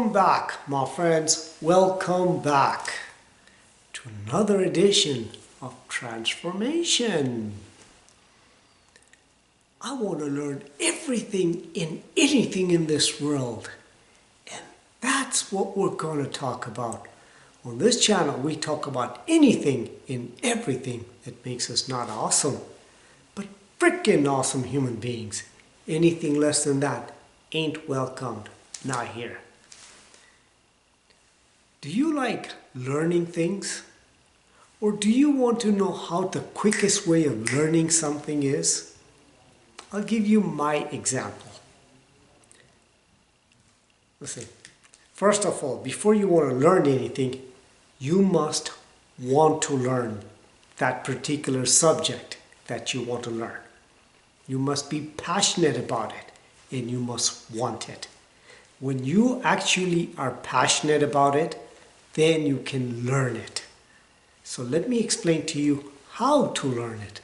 Welcome back, my friends. Welcome back to another edition of Transformation. I want to learn everything and anything in this world. And that's what we're going to talk about. On this channel, we talk about anything and everything that makes us not awesome, but freaking awesome human beings. Anything less than that ain't welcomed. Not here. Do you like learning things? Or do you want to know how the quickest way of learning something is? I'll give you my example. Listen, first of all, before you want to learn anything, you must want to learn that particular subject that you want to learn. You must be passionate about it and you must want it. When you actually are passionate about it, then you can learn it. So let me explain to you how to learn it.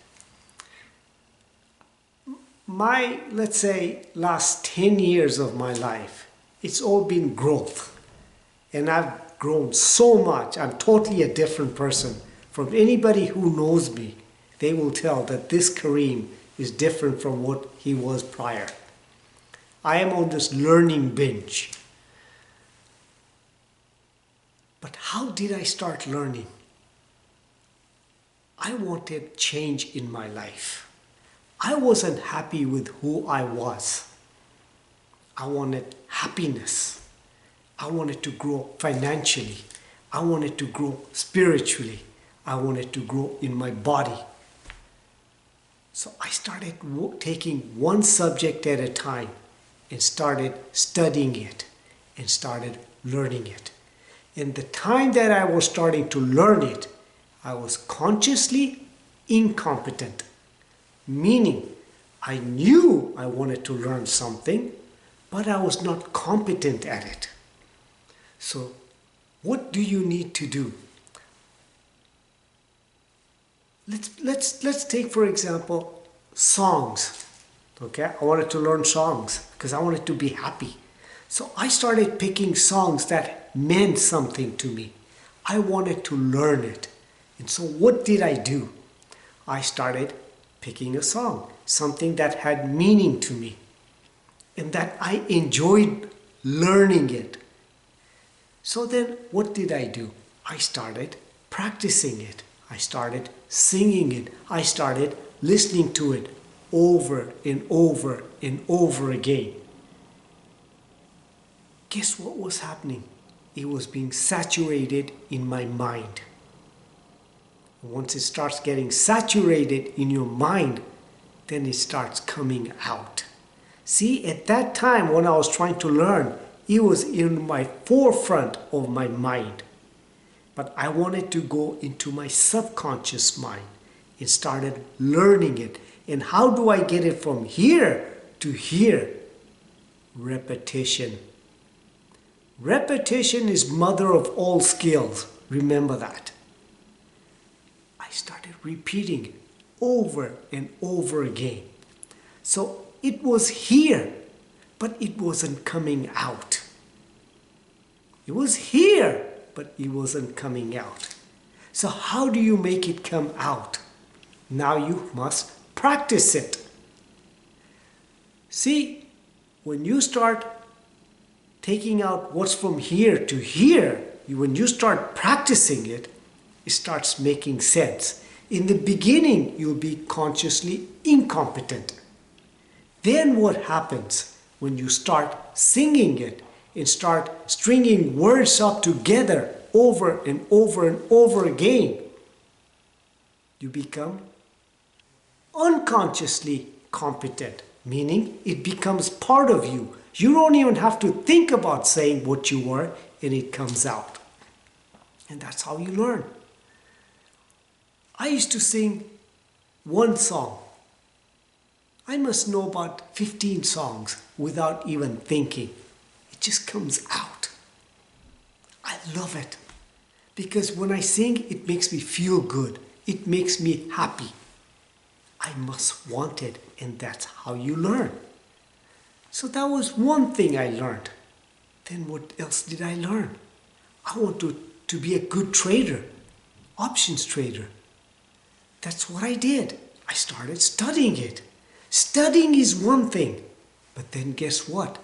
Let's say, last 10 years of my life, it's all been growth. And I've grown so much. I'm totally a different person. From anybody who knows me, they will tell that this Kareem is different from what he was prior. I am on this learning binge. But how did I start learning? I wanted change in my life. I wasn't happy with who I was. I wanted happiness. I wanted to grow financially. I wanted to grow spiritually. I wanted to grow in my body. So I started taking one subject at a time and started studying it and started learning it. And the time that I was starting to learn it, I was consciously incompetent. Meaning, I knew I wanted to learn something, but I was not competent at it. So, what do you need to do? Let's take, for example, songs. Okay, I wanted to learn songs because I wanted to be happy. So I started picking songs that meant something to me. I wanted to learn it. And so what did I do? I started picking a song, something that had meaning to me and that I enjoyed learning it. So then what did I do? I started practicing it. I started singing it. I started listening to it over and over and over again. Guess what was happening? It was being saturated in my mind. Once it starts getting saturated in your mind, then it starts coming out. See, at that time when I was trying to learn, it was in my forefront of my mind. But I wanted to go into my subconscious mind and started learning it. And how do I get it from here to here? Repetition. Repetition is mother of all skills. Remember that. I started repeating over and over again. So it was here, but it wasn't coming out. It was here, but it wasn't coming out. So how do you make it come out? Now you must practice it. See, when you start taking out what's from here to here, when you start practicing it, it starts making sense. In the beginning, you'll be consciously incompetent. Then what happens when you start singing it and start stringing words up together over and over and over again? You become unconsciously competent, meaning it becomes part of you. You don't even have to think about saying what you were, and it comes out. And that's how you learn. I used to sing one song. I must know about 15 songs without even thinking. It just comes out. I love it. Because when I sing, it makes me feel good. It makes me happy. I must want it, and that's how you learn. So that was one thing I learned. Then what else did I learn? I want to be a good trader, options trader. That's what I did. I started studying it. Studying is one thing, but then guess what?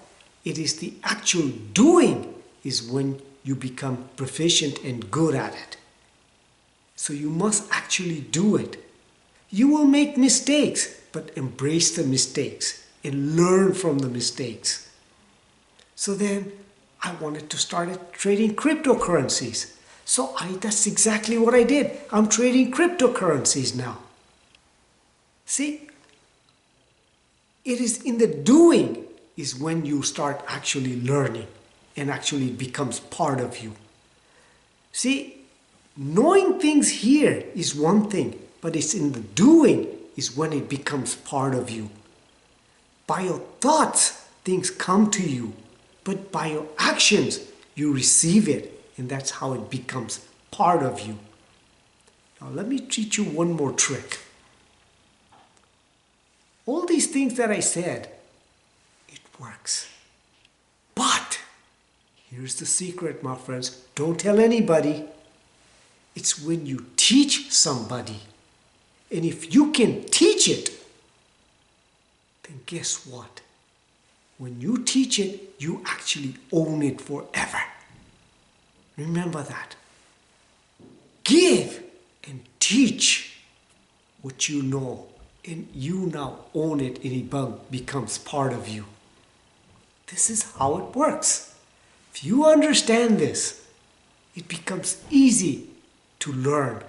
It is the actual doing is when you become proficient and good at it. So you must actually do it. You will make mistakes, but embrace the mistakes and learn from the mistakes. So then I wanted to start trading cryptocurrencies. So that's exactly what I did. I'm trading cryptocurrencies now. See, it is in the doing is when you start actually learning and actually it becomes part of you. See, knowing things here is one thing, but it's in the doing is when it becomes part of you. By your thoughts, things come to you, but by your actions, you receive it, and that's how it becomes part of you. Now, let me teach you one more trick. All these things that I said, it works. But here's the secret, my friends. Don't tell anybody. It's when you teach somebody. And if you can teach it, then guess what? When you teach it, you actually own it forever. Remember that. Give and teach what you know. And you now own it and it becomes part of you. This is how it works. If you understand this, it becomes easy to learn.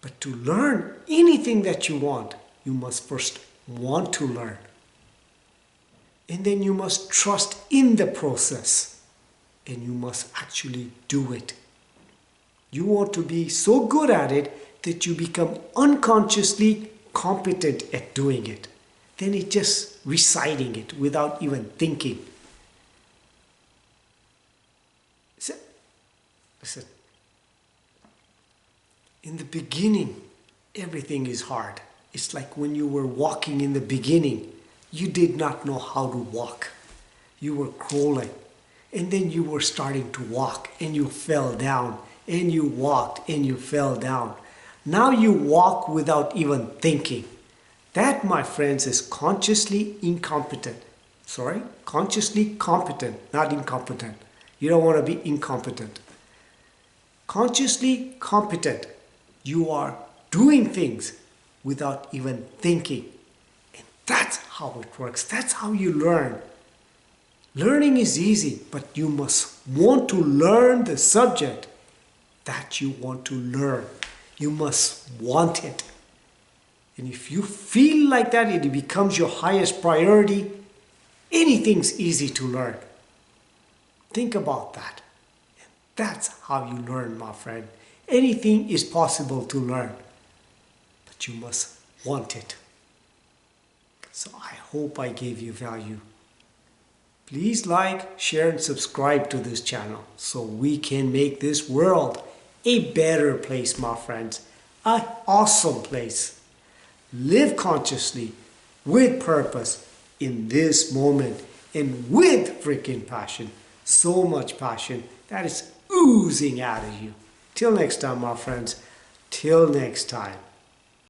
But to learn anything that you want, you must first want to learn. And then you must trust in the process. And you must actually do it. You want to be so good at it that you become unconsciously competent at doing it. Then it's just reciting it without even thinking. Listen. In the beginning, everything is hard. It's like when you were walking in the beginning, you did not know how to walk. You were crawling, and then you were starting to walk, and you fell down, and you walked, and you fell down. Now you walk without even thinking. That, my friends, is consciously incompetent. Sorry, consciously competent, not incompetent. You don't want to be incompetent. Consciously competent. You are doing things without even thinking. And that's how it works. That's how you learn. Learning is easy, but you must want to learn the subject that you want to learn. You must want it. And if you feel like that, it becomes your highest priority, anything's easy to learn. Think about that. That's how you learn, my friend. Anything is possible to learn, but you must want it. So I hope I gave you value. Please like, share, and subscribe to this channel so we can make this world a better place, my friends. An awesome place. Live consciously, with purpose, in this moment, and with freaking passion. So much passion that is oozing out of you. Till next time, my friends. Till next time.